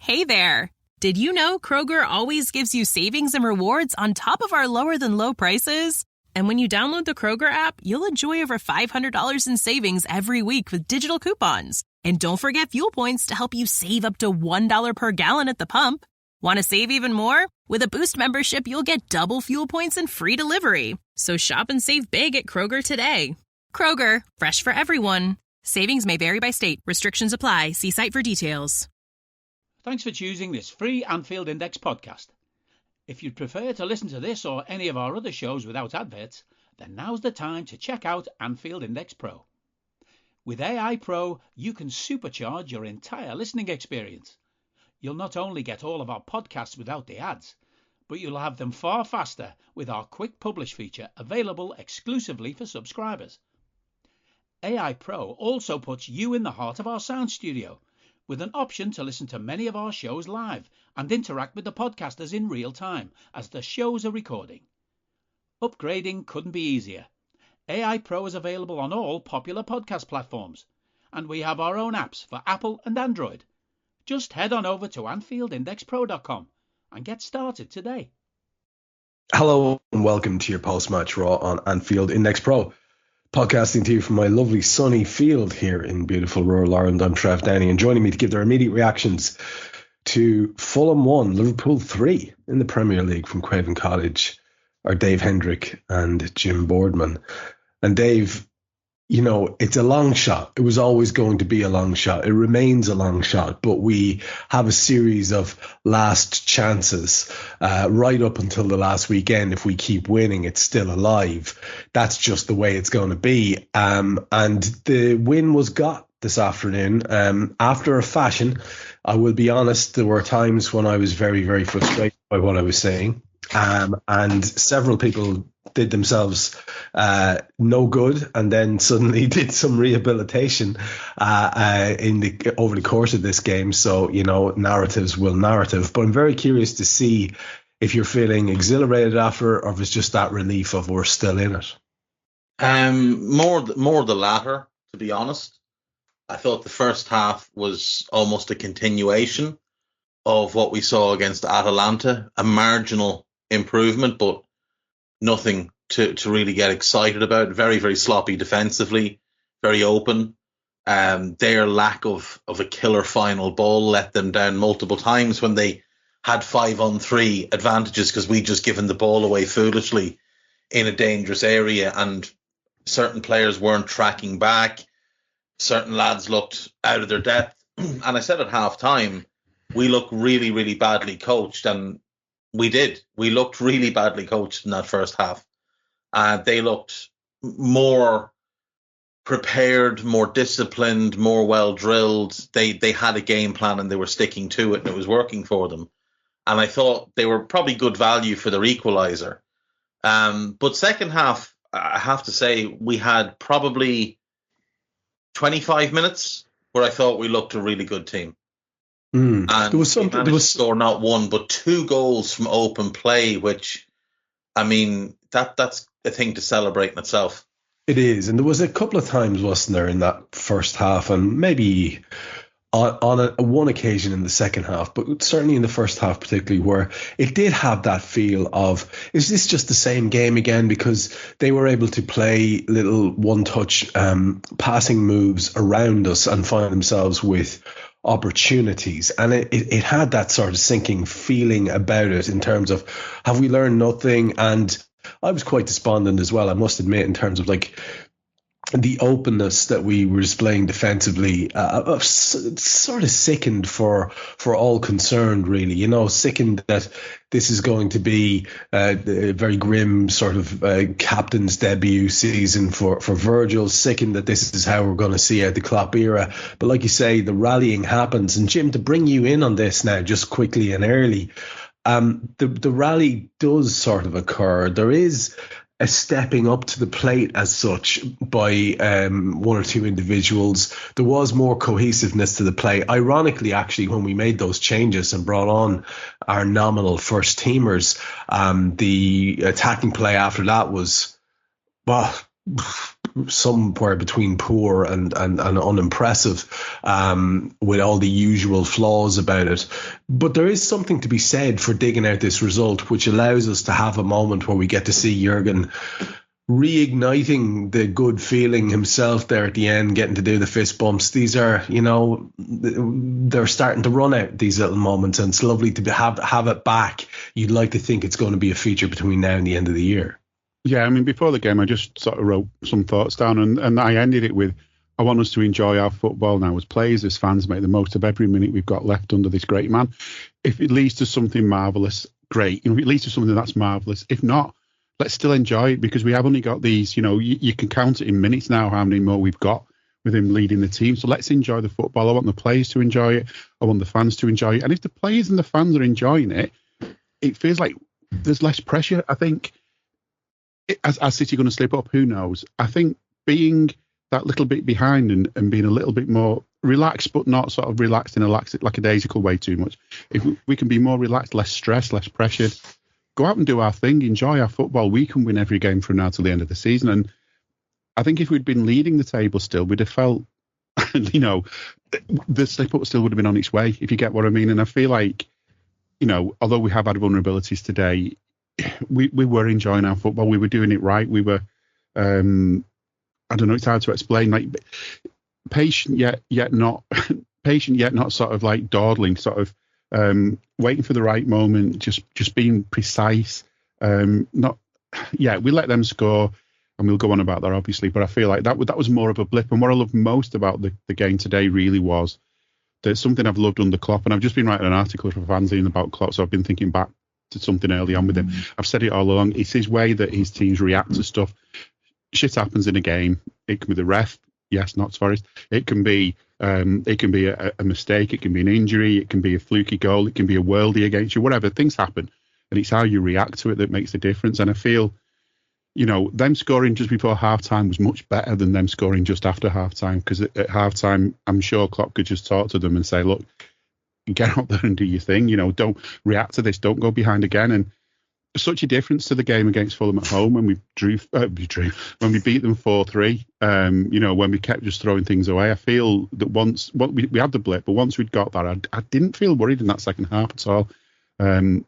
Hey there! Did you know Kroger always gives you savings and rewards on top of our lower-than-low prices? And when you download the Kroger app, you'll enjoy over $500 in savings every week with digital coupons. And don't forget fuel points to help you save up to $1 per gallon at the pump. Want to save even more? With a Boost membership, you'll get double fuel points and free delivery. So shop and save big at Kroger today. Kroger, fresh for everyone. Savings may vary by state. Restrictions apply. See site for details. Thanks for choosing this free Anfield Index podcast. If you'd prefer to listen to this or any of our other shows without adverts, then now's the time to check out Anfield Index Pro. With AI Pro, you can supercharge your entire listening experience. You'll not only get all of our podcasts without the ads, but you'll have them far faster with our Quick Publish feature available exclusively for subscribers. AI Pro also puts you in the heart of our sound studio, with an option to listen to many of our shows live and interact with the podcasters in real time as the shows are recording. Upgrading couldn't be easier. AI Pro is available on all popular podcast platforms, and we have our own apps for Apple and Android. Just head on over to AnfieldIndexPro.com and get started today. Hello and welcome to your post-match Raw on Anfield Index Pro. Podcasting to you from my lovely sunny field here in beautiful rural Ireland. I'm Trev Downey, and joining me to give their immediate reactions to Fulham 1, Liverpool 3 in the Premier League from Craven Cottage are Dave Hendrick and Jim Boardman. And Dave, you know, it's a long shot. It was always going to be a long shot. It remains a long shot, but we have a series of last chances right up until the last weekend. If we keep winning, it's still alive. That's just the way it's going to be. And the win was got this afternoon after a fashion. I will be honest, there were times when I was very, very frustrated by what I was saying. And several people did themselves no good, and then suddenly did some rehabilitation over the course of this game. So, you know, narratives will narrative. But I'm very curious to see if you're feeling exhilarated after, or if it's just that relief of we're still in it. More the latter, to be honest. I thought the first half was almost a continuation of what we saw against Atalanta, a marginal improvement, but nothing to really get excited about. Very, very sloppy defensively, very open. Their lack of a killer final ball let them down multiple times when they had 5-on-3 advantages, because we just given the ball away foolishly in a dangerous area, and certain players weren't tracking back. Certain lads looked out of their depth. And I said at half time, we look really, really badly coached, and we did. We looked really badly coached in that first half. They looked more prepared, more disciplined, more well drilled. They had a game plan and they were sticking to it, and it was working for them. And I thought they were probably good value for their equaliser. But second half, I have to say, we had probably 25 minutes where I thought we looked a really good team. And there was something. There was score not one but two goals from open play, which, I mean, that's a thing to celebrate in itself. It is, and there was a couple of times, wasn't there, in that first half, and maybe on one occasion in the second half, but certainly in the first half particularly, where it did have that feel of, is this just the same game again? Because they were able to play little one-touch passing moves around us and find themselves with opportunities, and it had that sort of sinking feeling about it in terms of, have we learned nothing? And I was quite despondent as well, I must admit, in terms of like the openness that we were displaying defensively. Sort of sickened for all concerned, really. You know, sickened that this is going to be a very grim sort of captain's debut season for Virgil. Sickened that this is how we're going to see out the Klopp era. But like you say, the rallying happens. And Jim, to bring you in on this now, just quickly and early, the rally does sort of occur. There is a stepping up to the plate as such by one or two individuals. There was more cohesiveness to the play. Ironically, actually, when we made those changes and brought on our nominal first teamers, the attacking play after that was, well, somewhere between poor and unimpressive, with all the usual flaws about it. But there is something to be said for digging out this result, which allows us to have a moment where we get to see Jurgen reigniting the good feeling himself there at the end, getting to do the fist bumps. These are, they're starting to run out, these little moments, and it's lovely to have it back. You'd like to think it's going to be a feature between now and the end of the year. Yeah, I mean, before the game, I just sort of wrote some thoughts down, and I ended it with, I want us to enjoy our football now as players, as fans, make the most of every minute we've got left under this great man. If it leads to something marvellous, great. If it leads to something that's marvellous. If not, let's still enjoy it, because we have only got these, you can count it in minutes now how many more we've got with him leading the team. So let's enjoy the football. I want the players to enjoy it. I want the fans to enjoy it. And if the players and the fans are enjoying it, it feels like there's less pressure. I think, as City going to slip up, who knows? I think being that little bit behind and being a little bit more relaxed, but not sort of relaxed in a lackadaisical way too much. If we can be more relaxed, less stressed, less pressured, go out and do our thing, enjoy our football. We can win every game from now till the end of the season. And I think if we'd been leading the table still, we'd have felt, the slip-up still would have been on its way, if you get what I mean. And I feel like, although we have had vulnerabilities today, we were enjoying our football. We were doing it right. We were, I don't know, it's hard to explain, like patient yet not sort of like dawdling, sort of waiting for the right moment, just being precise. We let them score, and we'll go on about that obviously, but I feel like that was more of a blip. And what I love most about the game today really was that something I've loved under Klopp, and I've just been writing an article for fanzine about Klopp, so I've been thinking back to something early on with him. I've said it all along, it's his way that his teams react to stuff. Shit happens in a game. It can be the ref, yes, not Forest. It can be a mistake. It can be an injury. It can be a fluky goal. It can be a worldie against you. Whatever, things happen, and it's how you react to it that makes the difference. And I feel, them scoring just before halftime was much better than them scoring just after halftime, because at halftime, I'm sure Klopp could just talk to them and say, look, get out there and do your thing. Don't react to this. Don't go behind again. And such a difference to the game against Fulham at home when we when we beat them 4-3. When we kept just throwing things away. I feel that once we had the blip, but once we'd got that, I didn't feel worried in that second half at all. I'm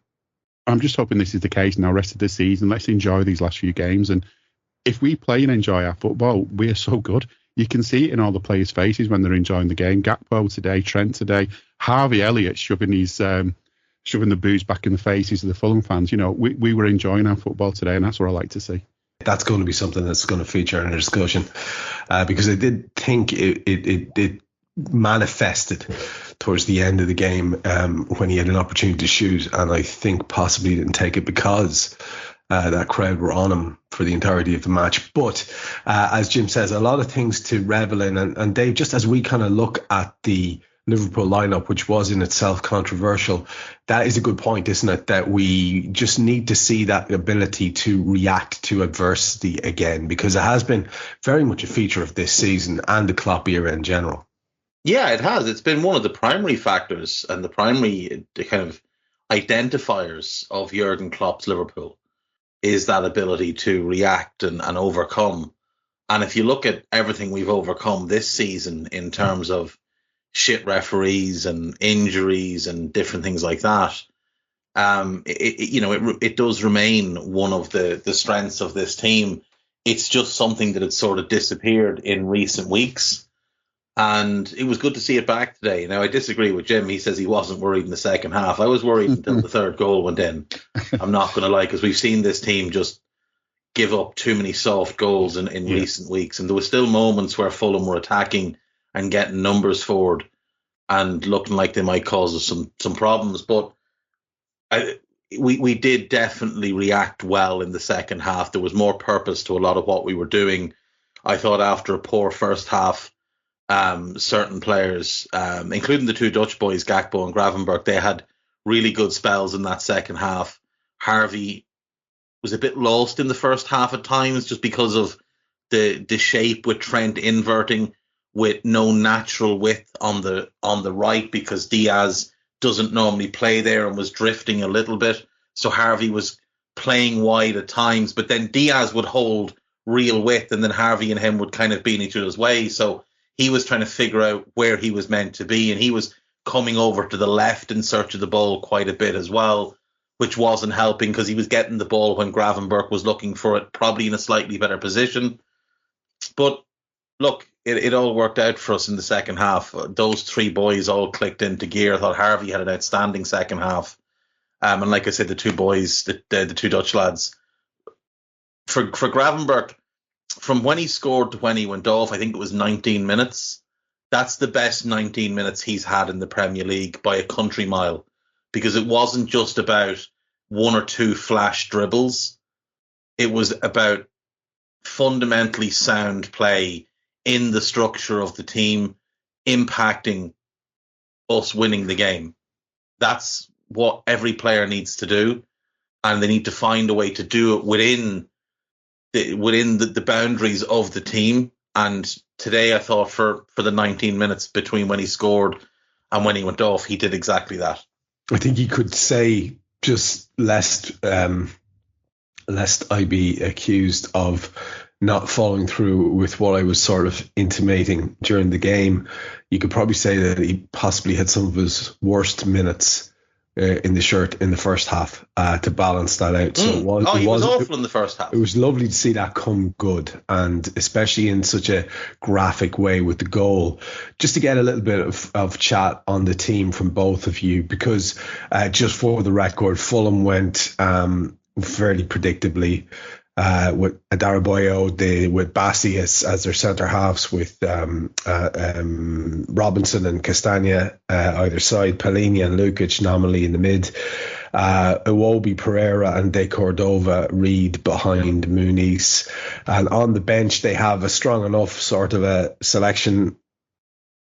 just hoping this is the case now, rest of the season. Let's enjoy these last few games, and if we play and enjoy our football, we are so good. You can see it in all the players' faces when they're enjoying the game. Gakpo today, Trent today, Harvey Elliott shoving the booze back in the faces of the Fulham fans. We were enjoying our football today, and that's what I like to see. That's going to be something that's going to feature in the discussion, because I did think it manifested towards the end of the game when he had an opportunity to shoot, and I think possibly didn't take it because that crowd were on him for the entirety of the match. But as Jim says, a lot of things to revel in, and Dave, just as we kind of look at the Liverpool lineup, which was in itself controversial, that is a good point, isn't it? That we just need to see that ability to react to adversity again, because it has been very much a feature of this season and the Klopp era in general. Yeah, it has. It's been one of the primary factors and the primary kind of identifiers of Jurgen Klopp's Liverpool, is that ability to react and overcome. And if you look at everything we've overcome this season in terms of shit referees and injuries and different things like that, it does remain one of the strengths of this team. It's just something that had sort of disappeared in recent weeks, and it was good to see it back today. Now, I disagree with Jim. He says he wasn't worried in the second half. I was worried until the third goal went in. I'm not going to lie, because we've seen this team just give up too many soft goals in recent weeks, and there were still moments where Fulham were attacking and getting numbers forward and looking like they might cause us some problems. But we did definitely react well in the second half. There was more purpose to a lot of what we were doing. I thought after a poor first half, certain players, including the two Dutch boys, Gakpo and Gravenberch, they had really good spells in that second half. Harvey was a bit lost in the first half at times, just because of the shape with Trent inverting, with no natural width on the right, because Diaz doesn't normally play there and was drifting a little bit. So Harvey was playing wide at times, but then Diaz would hold real width, and then Harvey and him would kind of be in each other's way. So he was trying to figure out where he was meant to be, and he was coming over to the left in search of the ball quite a bit as well, which wasn't helping because he was getting the ball when Gravenberch was looking for it, probably in a slightly better position. But look, it all worked out for us in the second half. Those three boys all clicked into gear. I thought Harvey had an outstanding second half. And like I said, the two boys, the two Dutch lads. For Gravenberch, from when he scored to when he went off, I think it was 19 minutes. That's the best 19 minutes he's had in the Premier League by a country mile, because it wasn't just about one or two flash dribbles. It was about fundamentally sound play in the structure of the team, impacting us winning the game. That's what every player needs to do, and they need to find a way to do it within the boundaries of the team. And today, I thought for the 19 minutes between when he scored and when he went off, he did exactly that. I think you could say, just lest I be accused of not following through with what I was sort of intimating during the game, you could probably say that he possibly had some of his worst minutes in the shirt in the first half to balance that out. So he was awful in the first half. It was lovely to see that come good, and especially in such a graphic way with the goal. Just to get a little bit of chat on the team from both of you, because just for the record, Fulham went fairly predictably with Adaraboyo, with Bassi as their centre halves, with Robinson and Castagna either side, Palhinha and Lukic nominally in the mid, Iwobi, Pereira and De Cordova, Reed behind Muniz. And on the bench, they have a strong enough sort of a selection,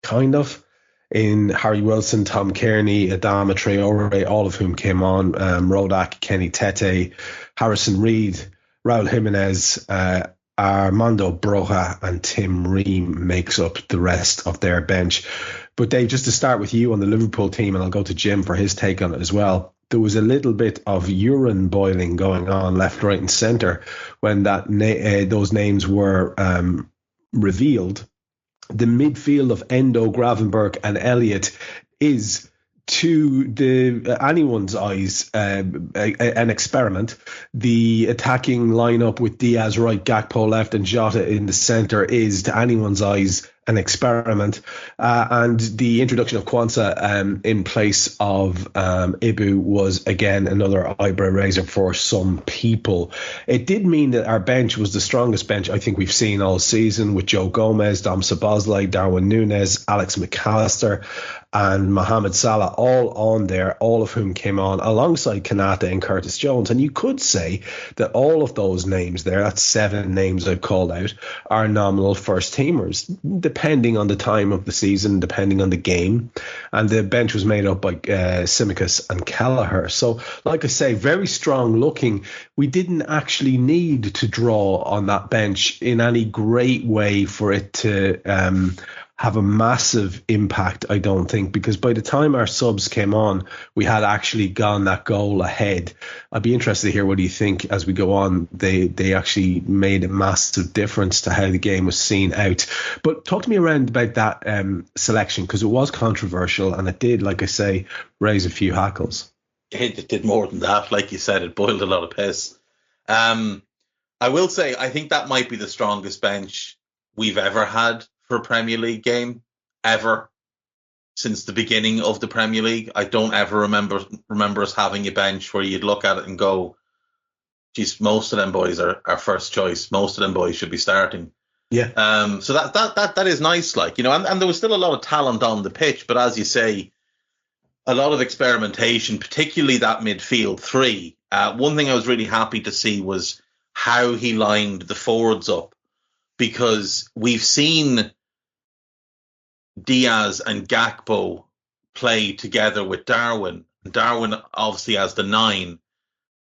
kind of, in Harry Wilson, Tom Kearney, Adama Traore, all of whom came on, Rodak, Kenny Tete, Harrison Reed, Raul Jimenez, Armando Broja and Tim Ream makes up the rest of their bench. But Dave, just to start with you on the Liverpool team, and I'll go to Jim for his take on it as well. There was a little bit of urine boiling going on left, right and centre when those names were revealed. The midfield of Endo, Gravenberch and Elliott is, to anyone's eyes, an experiment. The attacking lineup with Diaz right, Gakpo left and Jota in the centre is, to anyone's eyes, an experiment. And the introduction of Kwanzaa in place of Ibu was, again, another eyebrow raiser for some people. It did mean that our bench was the strongest bench I think we've seen all season, with Joe Gomez, Dom Szoboszlai, Darwin Núñez, Alex McAllister and Mohamed Salah all on there, all of whom came on alongside Kanata and Curtis Jones. And you could say that all of those names there, that's 7 names I've called out, are nominal first teamers, depending on the time of the season, depending on the game. And the bench was made up by Tsimikas and Kelleher. So, like I say, very strong looking. We didn't actually need to draw on that bench in any great way for it to have a massive impact, I don't think, because by the time our subs came on, we had actually gone that goal ahead. I'd be interested to hear what you think as we go on. They actually made a massive difference to how the game was seen out. But talk to me around about that selection, because it was controversial and it did, like I say, raise a few hackles. It did more than that. Like you said, it boiled a lot of piss. I will say, I think that might be the strongest bench we've ever had for a Premier League game, ever, since the beginning of the Premier League. I don't ever remember us having a bench where you'd look at it and go, geez, most of them boys are our first choice. Most of them boys should be starting. Yeah. So that is nice, like, you know, and there was still a lot of talent on the pitch, but as you say, a lot of experimentation, particularly that midfield three. One thing I was really happy to see was how he lined the forwards up, because we've seen Diaz and Gakpo play together with Darwin. Darwin obviously has the 9,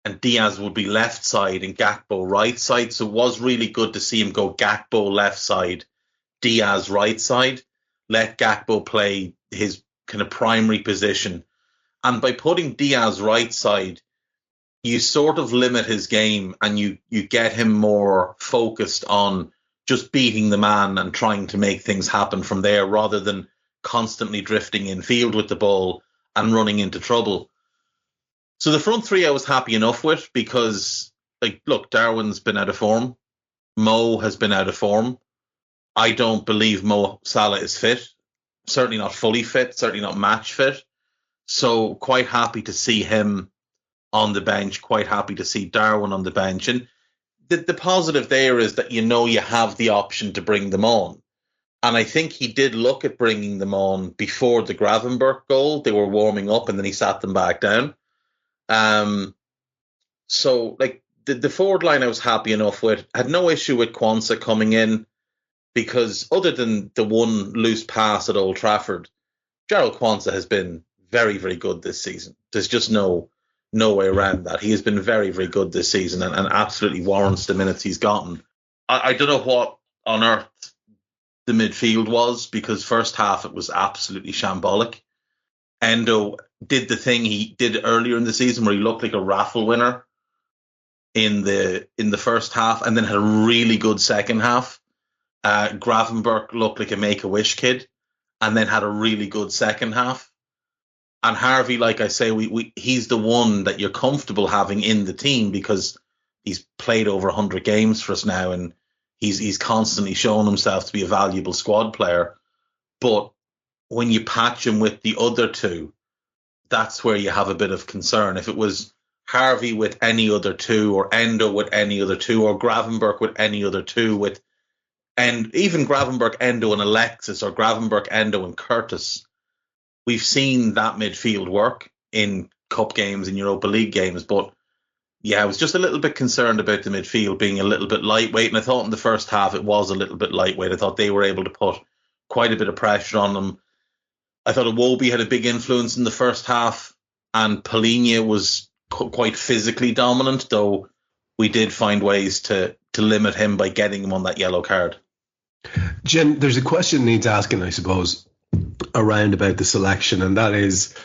and Diaz would be left side and Gakpo right side. So it was really good to see him go Gakpo left side, Diaz right side, let Gakpo play his kind of primary position. And by putting Diaz right side, you sort of limit his game and you get him more focused on just beating the man and trying to make things happen from there rather than constantly drifting in field with the ball and running into trouble. So the front three I was happy enough with because, like, look, Darwin's been out of form. Mo has been out of form. I don't believe Mo Salah is fit. Certainly not fully fit, certainly not match fit. So quite happy to see him on the bench, quite happy to see Darwin on the bench. And the positive there is that you have the option to bring them on. And I think he did look at bringing them on before the Gravenberch goal. They were warming up and then he sat them back down. So, like, the forward line I was happy enough with. Had no issue with Quansah coming in because other than the one loose pass at Old Trafford, Jarrell Quansah has been very, very good this season. There's just no way around that. He has been very, very good this season and absolutely warrants the minutes he's gotten. I don't know what on earth the midfield was because first half it was absolutely shambolic. Endo did the thing he did earlier in the season where he looked like a raffle winner in the first half and then had a really good second half. Gravenberch looked like a Make-A-Wish kid and then had a really good second half. And Harvey, like I say, he's the one that you're comfortable having in the team because he's played over 100 games for us now and he's constantly shown himself to be a valuable squad player. But when you patch him with the other two, that's where you have a bit of concern. If it was Harvey with any other two or Endo with any other two or Gravenberch with any other two and even Gravenberch, Endo and Alexis or Gravenberch, Endo and Curtis, we've seen that midfield work in cup games and Europa League games. But yeah, I was just a little bit concerned about the midfield being a little bit lightweight. And I thought in the first half it was a little bit lightweight. I thought they were able to put quite a bit of pressure on them. I thought Iwobi had a big influence in the first half and Palhinha was quite physically dominant, though we did find ways to limit him by getting him on that yellow card. Jim, there's a question needs asking, I suppose, around about the selection, and that is,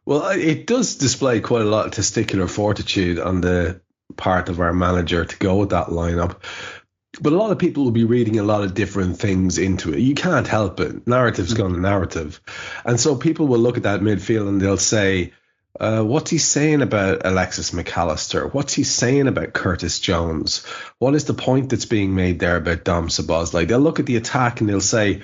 well, it does display quite a lot of testicular fortitude on the part of our manager to go with that lineup. But a lot of people will be reading a lot of different things into it. You can't help it. Narrative's gone to narrative. And so people will look at that midfield and they'll say, what's he saying about Alexis McAllister? What's he saying about Curtis Jones? What is the point that's being made there about Dom Szoboszlai? They'll look at the attack and they'll say,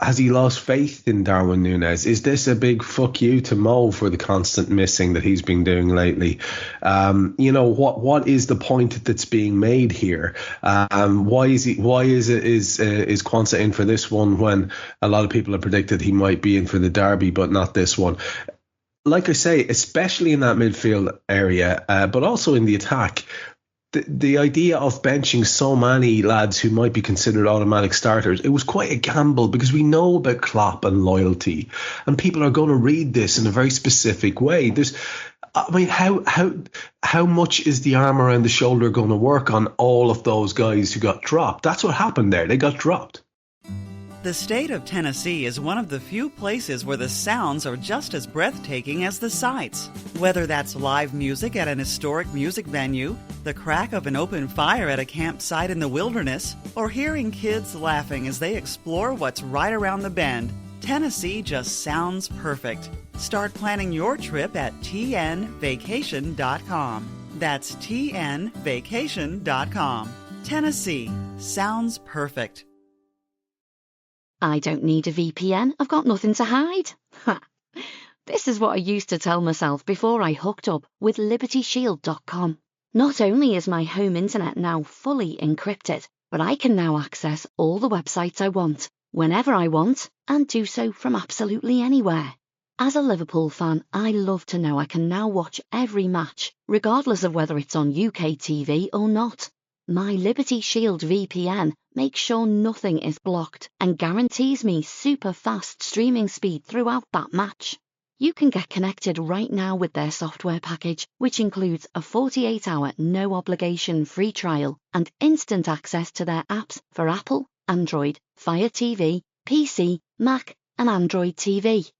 has he lost faith in Darwin Núñez? Is this a big fuck you to Mo for the constant missing that he's been doing lately? What is the point that's being made here? Why is Quansah in for this one when a lot of people have predicted he might be in for the derby, but not this one? Like I say, especially in that midfield area, but also in the attack, the idea of benching so many lads who might be considered automatic starters, it was quite a gamble because we know about Klopp and loyalty, and people are going to read this in a very specific way. How much is the arm around the shoulder going to work on all of those guys who got dropped? That's what happened there. They got dropped. The state of Tennessee is one of the few places where the sounds are just as breathtaking as the sights. Whether that's live music at an historic music venue, the crack of an open fire at a campsite in the wilderness, or hearing kids laughing as they explore what's right around the bend, Tennessee just sounds perfect. Start planning your trip at tnvacation.com. That's tnvacation.com. Tennessee sounds perfect. I don't need a VPN. I've got nothing to hide. This is what I used to tell myself before I hooked up with LibertyShield.com. Not only is my home internet now fully encrypted, but I can now access all the websites I want, whenever I want, and do so from absolutely anywhere. As a Liverpool fan, I love to know I can now watch every match, regardless of whether it's on UK TV or not. My Liberty Shield VPN makes sure nothing is blocked and guarantees me super fast streaming speed throughout that match. You can get connected right now with their software package, which includes a 48-hour no-obligation free trial and instant access to their apps for Apple, Android, Fire TV, PC, Mac and Android TV.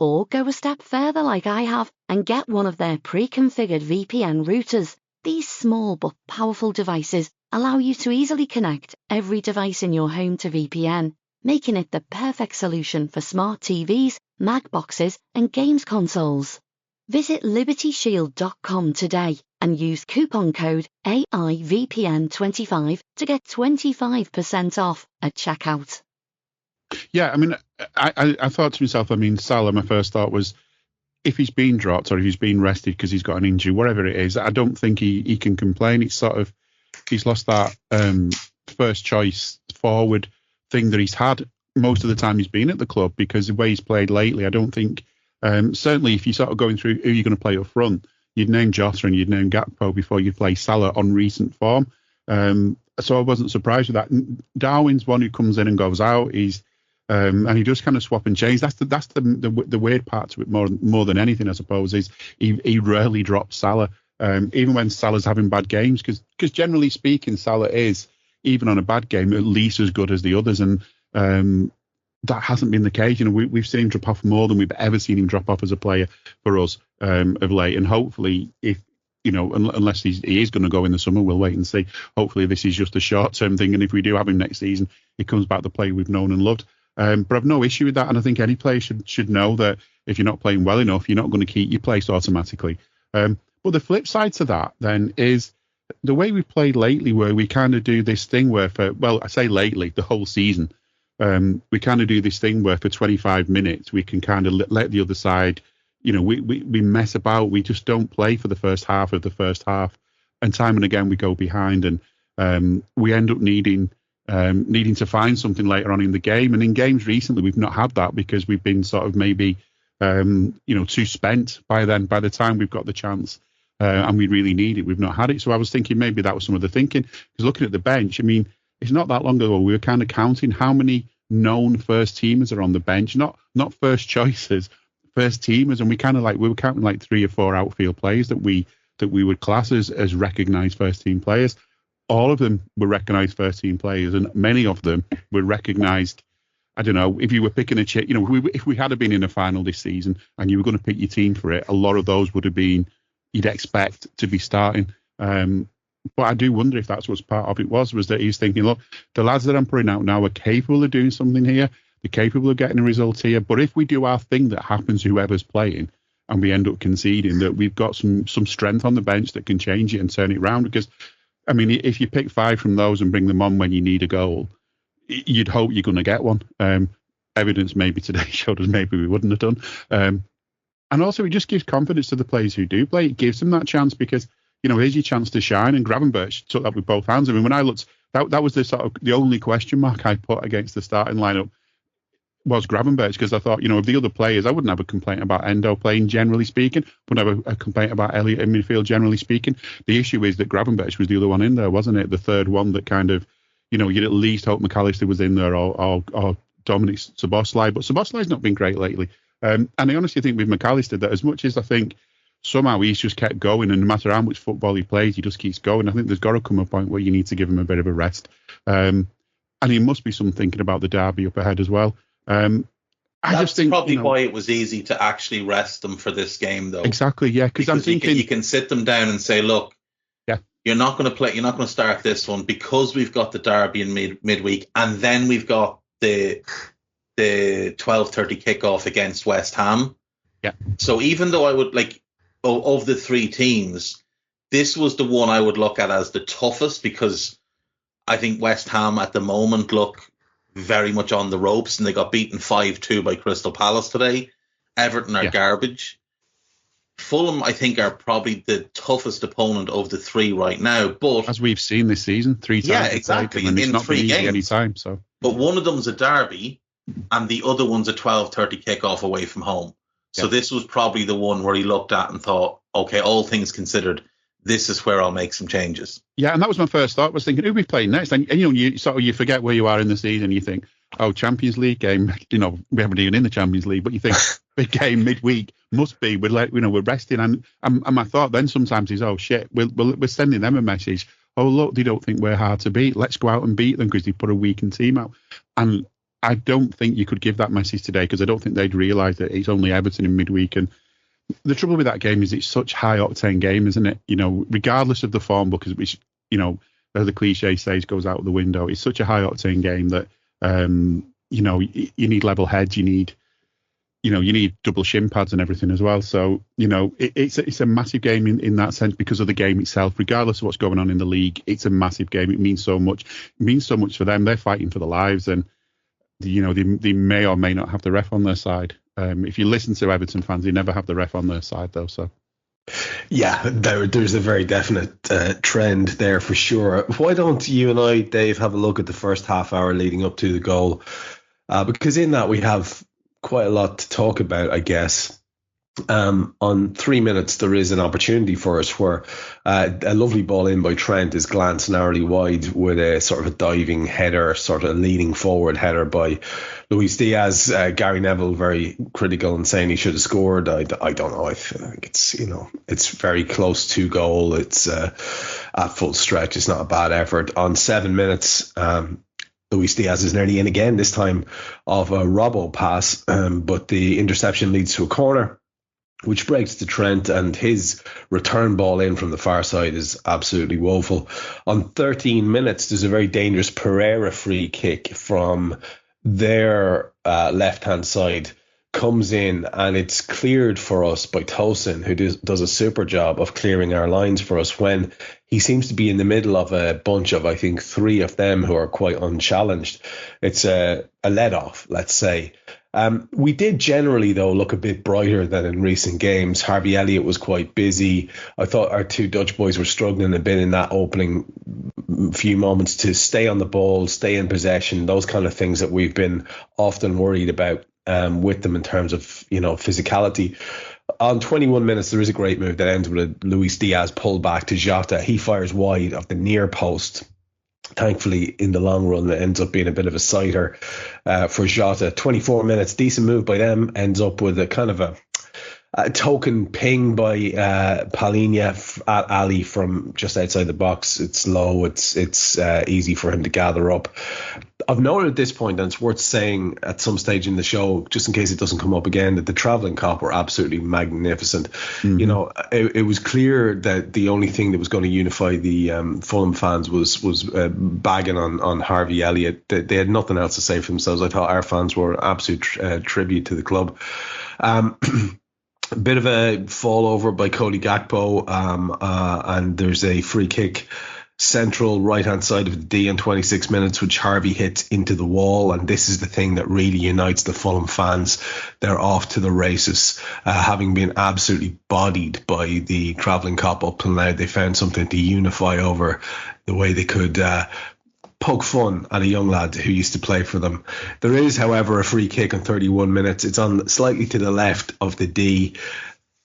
Or go a step further like I have and get one of their pre-configured VPN routers. These small but powerful devices allow you to easily connect every device in your home to VPN, making it the perfect solution for smart TVs, Mac boxes, and games consoles. Visit libertyshield.com today and use coupon code AIVPN25 to get 25% off at checkout. Yeah, I mean, I thought to myself, I mean, Salah, my first thought was, if he's been dropped or if he's been rested because he's got an injury, whatever it is, I don't think he can complain. It's sort of, he's lost that first choice forward thing that he's had most of the time he's been at the club, because the way he's played lately, I don't think, certainly if you're sort of going through who you're going to play up front, you'd name Jota and you'd name Gakpo before you'd play Salah on recent form. So I wasn't surprised with that. Darwin's one who comes in and goes out. He's and he does kind of swap and change. That's the weird part to it more than anything, I suppose, is he rarely drops Salah, even when Salah's having bad games, because generally speaking, Salah is, even on a bad game, at least as good as the others, and that hasn't been the case. You know, we've seen him drop off more than we've ever seen him drop off as a player for us of late, and hopefully, if you know, unless he is going to go in the summer, we'll wait and see. Hopefully, this is just a short-term thing, and if we do have him next season, he comes back the player we've known and loved. But I've no issue with that, and I think any player should know that if you're not playing well enough, you're not going to keep your place automatically. But the flip side to that then is the way we've played lately, where we kind of do this thing where I say lately, the whole season, we kind of do this thing where for 25 minutes we can kind of let the other side, you know, we mess about, we just don't play for the first half of the first half, and time and again we go behind, and we end up needing to find something later on in the game. And in games recently, we've not had that because we've been sort of maybe, too spent by then. By the time we've got the chance and we really need it, we've not had it. So I was thinking maybe that was some of the thinking. Because looking at the bench, I mean, it's not that long ago we were kind of counting how many known first teamers are on the bench, not first choices, first teamers, and we were counting like 3 or 4 outfield players that we would class as recognised first team players. All of them were recognised first team players, and many of them were recognised. I don't know, if you were picking a chip, you know, if we had been in a final this season and you were going to pick your team for it, a lot of those would have been, you'd expect to be starting. But I do wonder if that's what part of it was that he's thinking, look, the lads that I'm putting out now are capable of doing something here. They're capable of getting a result here. But if we do our thing that happens, whoever's playing, and we end up conceding, that we've got some strength on the bench that can change it and turn it around. Because, I mean, if you pick 5 from those and bring them on when you need a goal, you'd hope you're going to get one. Evidence maybe today showed us maybe we wouldn't have done. And also, it just gives confidence to the players who do play. It gives them that chance because, you know, here's your chance to shine. And Gravenberch took that with both hands. I mean, when I looked, that was the only question mark I put against the starting lineup was Gravenberch, because I thought, you know, of the other players, I wouldn't have a complaint about Endo playing, generally speaking. Wouldn't have a complaint about Elliott in midfield, generally speaking. The issue is that Gravenberch was the other one in there, wasn't it? The third one that kind of, you know, you'd at least hope McAllister was in there or Dominic Szoboszlai, but Szoboszlai's not been great lately. And I honestly think with McAllister that as much as I think somehow he's just kept going, and no matter how much football he plays, he just keeps going. I think there's got to come a point where you need to give him a bit of a rest. And he must be some thinking about the derby up ahead as well. I just think probably why it was easy to actually rest them for this game, though. Exactly, yeah. Because I'm thinking you can sit them down and say, look, yeah, you're not going to play. You're not going to start this one because we've got the derby in midweek, and then we've got the 12:30 kickoff against West Ham. Yeah. So even though I would like of the 3 teams, this was the one I would look at as the toughest, because I think West Ham at the moment look very much on the ropes, and they got beaten 5-2 by Crystal Palace today. Everton are garbage. Fulham, I think, are probably the toughest opponent of the 3 right now. But as we've seen this season, 3 times. Yeah, exactly. And it's not 3 games. Any time. So, but one of them's a derby, and the other one's a 12:30 kickoff away from home. So this was probably the one where he looked at and thought, okay, all things considered, this is where I'll make some changes. Yeah, and that was my first thought, was thinking, who are we playing next? And you know, you forget where you are in the season. You think, oh, Champions League game, you know, we haven't even in the Champions League, but you think big game midweek must be, we're resting. And my thought then sometimes is, oh shit, we're sending them a message. Oh look, they don't think we're hard to beat. Let's go out and beat them because they put a weakened team out. And I don't think you could give that message today, because I don't think they'd realise that it's only Everton in midweek, and The trouble with that game is it's such high octane game, isn't it? You know, regardless of the form book, which, you know, as the cliche says, goes out the window. It's such a high octane game that, you know, you need level heads, you need double shin pads and everything as well. So, you know, it's a massive game in that sense because of the game itself. Regardless of what's going on in the league, it's a massive game. It means so much. It means so much for them. They're fighting for their lives, and you know, they may or may not have the ref on their side. If you listen to Everton fans, they never have the ref on their side, though. So, yeah, there's a very definite trend there for sure. Why don't you and I, Dave, have a look at the first half hour leading up to the goal? Because in that we have quite a lot to talk about, I guess. On 3 minutes, there is an opportunity for us where a lovely ball in by Trent is glanced narrowly wide with a sort of a diving header, sort of leaning forward header by Luis Diaz. Gary Neville very critical and saying he should have scored. I don't know. I think it's, you know, it's very close to goal. It's at full stretch. It's not a bad effort. On 7 minutes, Luis Diaz is nearly in again, this time of a Robbo pass, but the interception leads to a corner, which breaks to Trent, and his return ball in from the far side is absolutely woeful. On 13 minutes, there's a very dangerous Pereira free kick from their left-hand side, comes in, and it's cleared for us by Tosin, who does a super job of clearing our lines for us when he seems to be in the middle of a bunch of, I think, 3 of them who are quite unchallenged. It's a let-off, let's say. We did generally, though, look a bit brighter than in recent games. Harvey Elliott was quite busy. I thought our 2 Dutch boys were struggling a bit in that opening few moments to stay on the ball, stay in possession, those kind of things that we've been often worried about with them in terms of, you know, physicality. On 21 minutes, there is a great move that ends with a Luis Diaz pull back to Jota. He fires wide of the near post. Thankfully, in the long run, it ends up being a bit of a sighter for Jota. 24 minutes, decent move by them, ends up with a kind of a token ping by Palhinha at Ali from just outside the box. It's low, it's easy for him to gather up. I've noted at this point, and it's worth saying at some stage in the show, just in case it doesn't come up again, that the travelling cop were absolutely magnificent. Mm-hmm. You know, it was clear that the only thing that was going to unify the Fulham fans was bagging on Harvey Elliott. They had nothing else to say for themselves. I thought our fans were absolute tribute to the club. A bit of a fall over by Cody Gakpo, and there's a free kick central right-hand side of the D in 26 minutes, which Harvey hits into the wall. And this is the thing that really unites the Fulham fans. They're off to the races, having been absolutely bodied by the travelling cop up till now. They found something to unify over, the way they could poke fun at a young lad who used to play for them. There is, however, a free kick on 31 minutes. It's on slightly to the left of the D.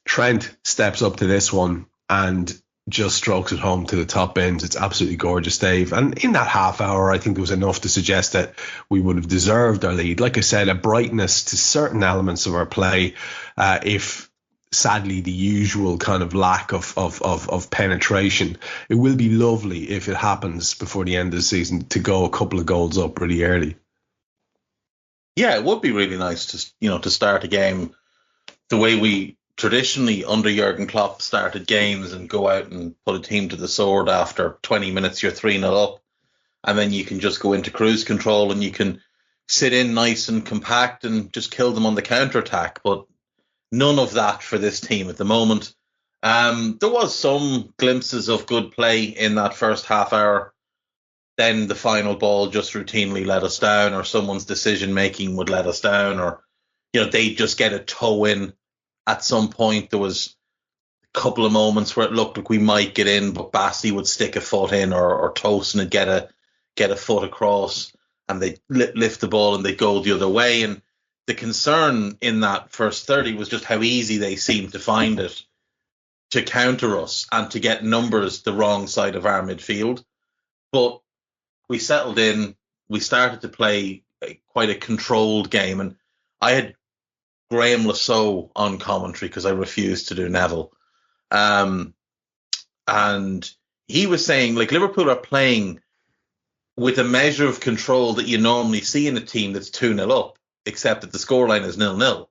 Trent steps up to this one and just strokes it home to the top ends. It's absolutely gorgeous, Dave. And in that half hour, I think there was enough to suggest that we would have deserved our lead. Like I said, a brightness to certain elements of our play, if sadly the usual kind of lack of penetration. It will be lovely if it happens before the end of the season to go a couple of goals up pretty early. Yeah, it would be really nice to start a game the way we traditionally under Jurgen Klopp started games, and go out and put a team to the sword. After 20 minutes, you're 3-0 up, and then you can just go into cruise control and you can sit in nice and compact and just kill them on the counter-attack. But none of that for this team at the moment. There was some glimpses of good play in that first half hour. Then the final ball just routinely let us down, or someone's decision-making would let us down, or they'd just get a toe in. At some point, there was a couple of moments where it looked like we might get in, but Bassey would stick a foot in, or Tosin would get a foot across, and they'd lift the ball and they'd go the other way. And the concern in that first 30 was just how easy they seemed to find it to counter us and to get numbers the wrong side of our midfield. But we settled in. We started to play quite a controlled game, and I had Graham Lasso on commentary because I refused to do Neville. And he was saying, like, Liverpool are playing with a measure of control that you normally see in a team that's 2-0 up, except that the scoreline is 0-0.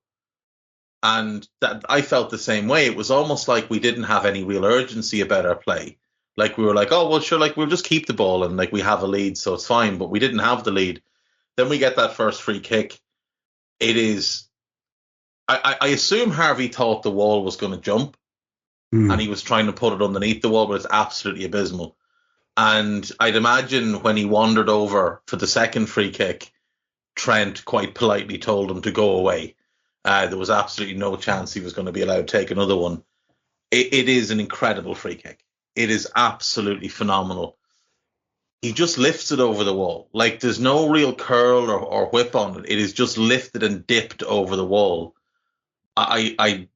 And that I felt the same way. It was almost like we didn't have any real urgency about our play. Like we were like, oh, well, sure, like we'll just keep the ball and like we have a lead, so it's fine. But we didn't have the lead. Then we get that first free kick. It is, I assume Harvey thought the wall was going to jump and he was trying to put it underneath the wall, but it's absolutely abysmal. And I'd imagine when he wandered over for the second free kick, Trent quite politely told him to go away. There was absolutely no chance he was going to be allowed to take another one. It is an incredible free kick. It is absolutely phenomenal. He just lifts it over the wall. Like there's no real curl or whip on it. It is just lifted and dipped over the wall. I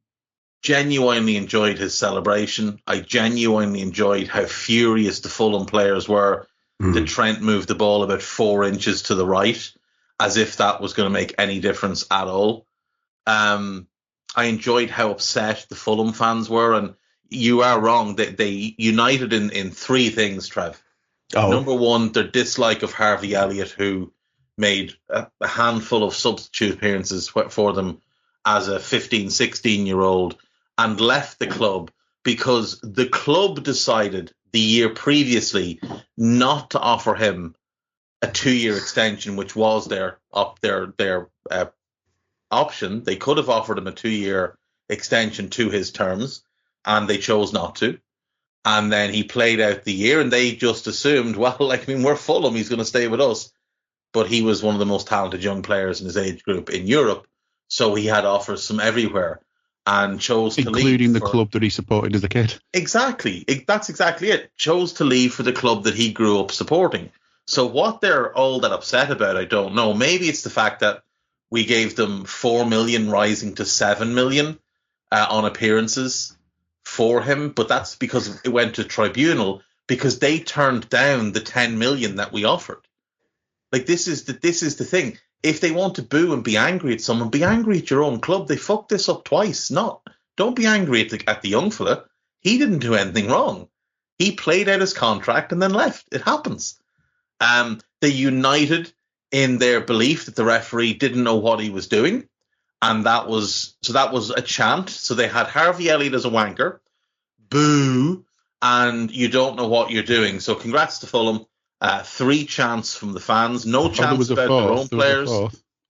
genuinely enjoyed his celebration. I genuinely enjoyed how furious the Fulham players were that Trent moved the ball about 4 inches to the right, as if that was going to make any difference at all. I enjoyed how upset the Fulham fans were, and you are wrong. They united in 3 things, Trev. Oh. Number one, their dislike of Harvey Elliott, who made a handful of substitute appearances for them as a 15, 16-year-old and left the club because the club decided the year previously not to offer him a 2-year extension, which was their option. They could have offered him a 2-year extension to his terms, and they chose not to. And then he played out the year, and they just assumed, well, like, I mean, we're Fulham, he's going to stay with us. But he was one of the most talented young players in his age group in Europe, so he had offers from everywhere and chose to leave. Including the club that he supported as a kid. Exactly. That's exactly it. Chose to leave for the club that he grew up supporting. So what they're all that upset about, I don't know. Maybe it's the fact that we gave them 4 million rising to 7 million on appearances for him, but that's because it went to tribunal because they turned down the 10 million that we offered. Like this is the thing. If they want to boo and be angry at someone, be angry at your own club. They fucked this up twice. Don't be angry at the young fella. He didn't do anything wrong. He played out his contract and then left. It happens. They united in their belief that the referee didn't know what he was doing. And that was a chant. So they had Harvey Elliott as a wanker, boo, and you don't know what you're doing. So congrats to Fulham. 3 chants from the fans. No chants about their own players.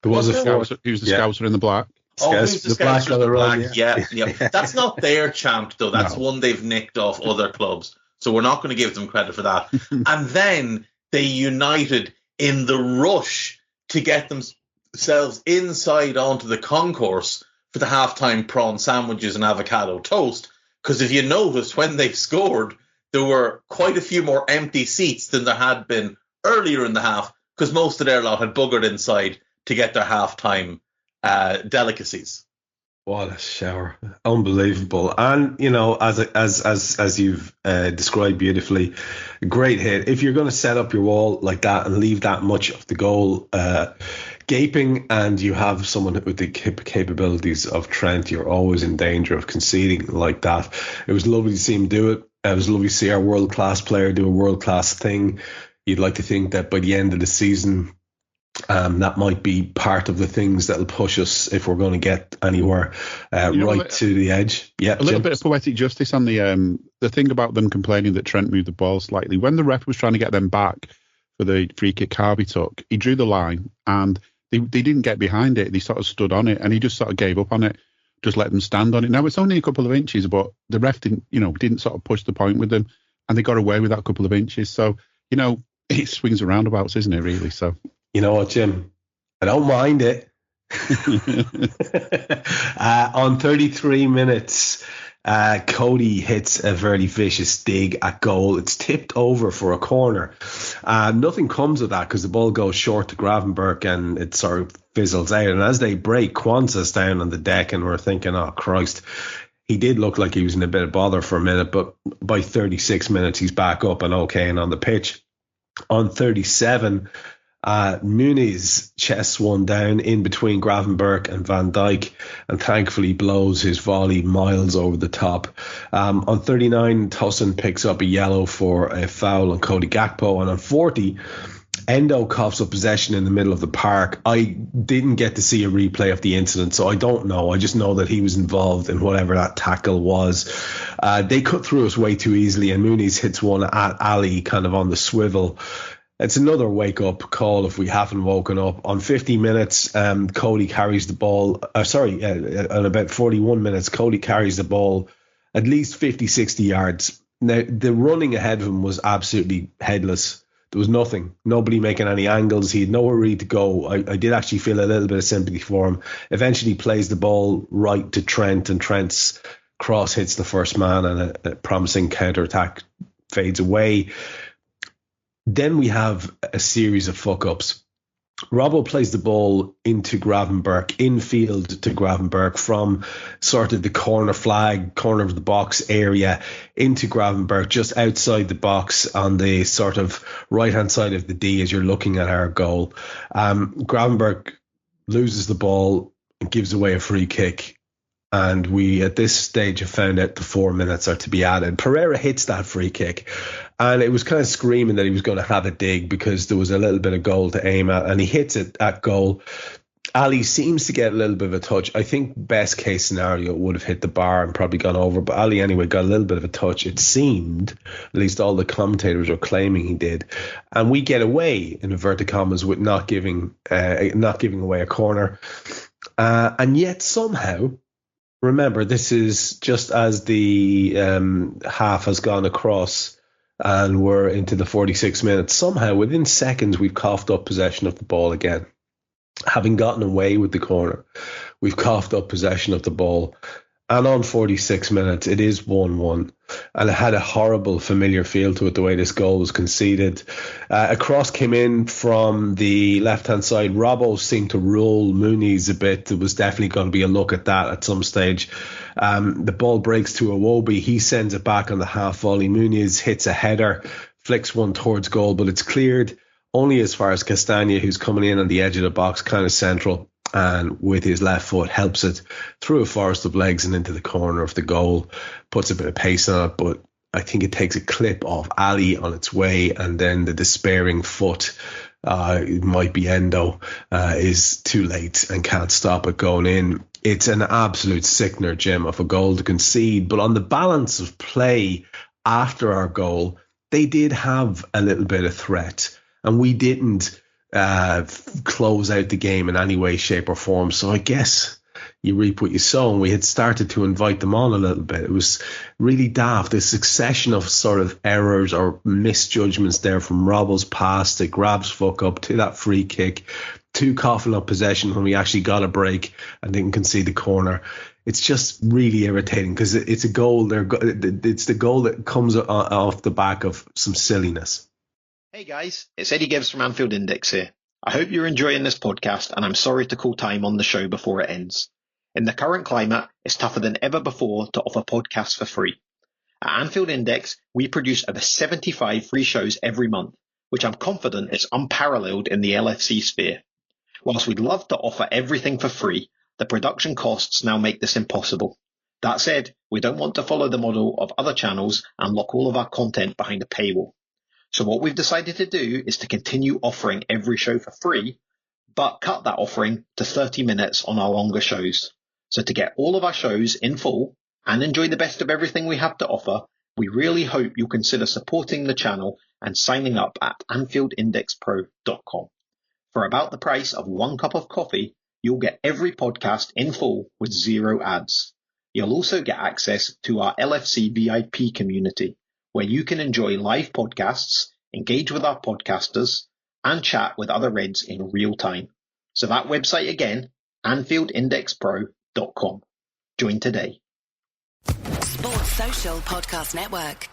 There was a fourth. Who's the Scouser in the black? Who's the Scouser in the black? Yeah. That's not their chant, though. That's one they've nicked off other clubs. So we're not going to give them credit for that. And then they united in the rush to get themselves inside onto the concourse for the halftime prawn sandwiches and avocado toast. Because if you noticed, when they scored, there were quite a few more empty seats than there had been earlier in the half, because most of their lot had buggered inside to get their halftime delicacies. What a shower. Unbelievable. And, you know, as you've described beautifully, great hit. If you're going to set up your wall like that and leave that much of the goal gaping, and you have someone with the capabilities of Trent, you're always in danger of conceding like that. It was lovely to see him do it. It was lovely to see our world-class player do a world-class thing. You'd like to think that by the end of the season, that might be part of the things that'll push us if we're going to get anywhere to the edge. Yeah, a little bit of poetic justice on the thing about them complaining that Trent moved the ball slightly. When the ref was trying to get them back for the free kick Harvey took, he drew the line and they didn't get behind it. They sort of stood on it and he just sort of gave up on it. Just let them stand on it. Now it's only a couple of inches, but the ref didn't sort of push the point with them, and they got away with that couple of inches. So it swings and roundabouts, isn't it? Really. So you know what, Jim? I don't mind it. On 33 minutes, Cody hits a very vicious dig at goal. It's tipped over for a corner. Nothing comes of that because the ball goes short to Gravenberch and it sort of fizzles out. And as they break, Kwanzaa's down on the deck and we're thinking, oh, Christ. He did look like he was in a bit of bother for a minute, but by 36 minutes, he's back up and okay and on the pitch. On 37, Muniz chests one down in between Gravenberch and Van Dijk and thankfully blows his volley miles over the top. On 39, Tosin picks up a yellow for a foul on Cody Gakpo, and on 40, Endo coughs up possession in the middle of the park. I didn't get to see a replay of the incident, so I don't know. I just know that he was involved in whatever that tackle was. They cut through us way too easily, and Muniz hits one at Ali kind of on the swivel. It's another wake-up call if we haven't woken up. On 50 minutes, Cody carries the ball. On about 41 minutes, Cody carries the ball at least 50, 60 yards. Now, the running ahead of him was absolutely headless. There was nothing. Nobody making any angles. He had nowhere really to go. I did actually feel a little bit of sympathy for him. Eventually plays the ball right to Trent, and Trent's cross hits the first man, and a promising counter-attack fades away. Then we have a series of fuck-ups. Robbo plays the ball into Gravenberch, infield to Gravenberch from sort of the corner of the box area into Gravenberch, just outside the box on the sort of right-hand side of the D as you're looking at our goal. Gravenberch loses the ball and gives away a free kick. And we, at this stage, have found out the 4 minutes are to be added. Pereira hits that free kick, and it was kind of screaming that he was going to have a dig because there was a little bit of goal to aim at, and he hits it at goal. Ali seems to get a little bit of a touch. I think best case scenario would have hit the bar and probably gone over, but Ali anyway got a little bit of a touch. It seemed, at least all the commentators were claiming he did. And we get away, in inverted commas, with not giving away a corner. And yet somehow, remember, this is just as the half has gone across and we're into the 46 minutes. Somehow, within seconds, we've coughed up possession of the ball again. Having gotten away with the corner, we've coughed up possession of the ball. And on 46 minutes, it is 1-1. And it had a horrible familiar feel to it, the way this goal was conceded. A cross came in from the left-hand side. Robbo seemed to roll Muniz a bit. There was definitely going to be a look at that at some stage. The ball breaks to Iwobi. He sends it back on the half volley. Muniz hits a header, flicks one towards goal, but it's cleared only as far as Castagna, who's coming in on the edge of the box, kind of central, and with his left foot helps it through a forest of legs and into the corner of the goal, puts a bit of pace on it, but I think it takes a clip off Ali on its way, and then the despairing foot, it might be Endo, is too late and can't stop it going in. It's an absolute sickener, Jim, of a goal to concede, but on the balance of play after our goal, they did have a little bit of threat, and we didn't close out the game in any way, shape or form. So I guess you reap what you sow, and we had started to invite them on a little bit. It was really daft. A succession of sort of errors or misjudgments there, from Robbo's pass to Grab's fuck up to that free kick to coughing up possession when we actually got a break and didn't concede the corner. It's just really irritating because it's a goal. It's the goal that comes off the back of some silliness. Hey guys, it's Eddie Gibbs from Anfield Index here. I hope you're enjoying this podcast, and I'm sorry to call time on the show before it ends. In the current climate, it's tougher than ever before to offer podcasts for free. At Anfield Index, we produce over 75 free shows every month, which I'm confident is unparalleled in the LFC sphere. Whilst we'd love to offer everything for free, the production costs now make this impossible. That said, we don't want to follow the model of other channels and lock all of our content behind a paywall. So what we've decided to do is to continue offering every show for free, but cut that offering to 30 minutes on our longer shows. So to get all of our shows in full and enjoy the best of everything we have to offer, we really hope you'll consider supporting the channel and signing up at AnfieldIndexPro.com. For about the price of 1 cup of coffee, you'll get every podcast in full with 0 ads. You'll also get access to our LFC VIP community, where you can enjoy live podcasts, engage with our podcasters, and chat with other Reds in real time. So that website again, AnfieldIndexPro.com. Join today. Sports Social Podcast Network.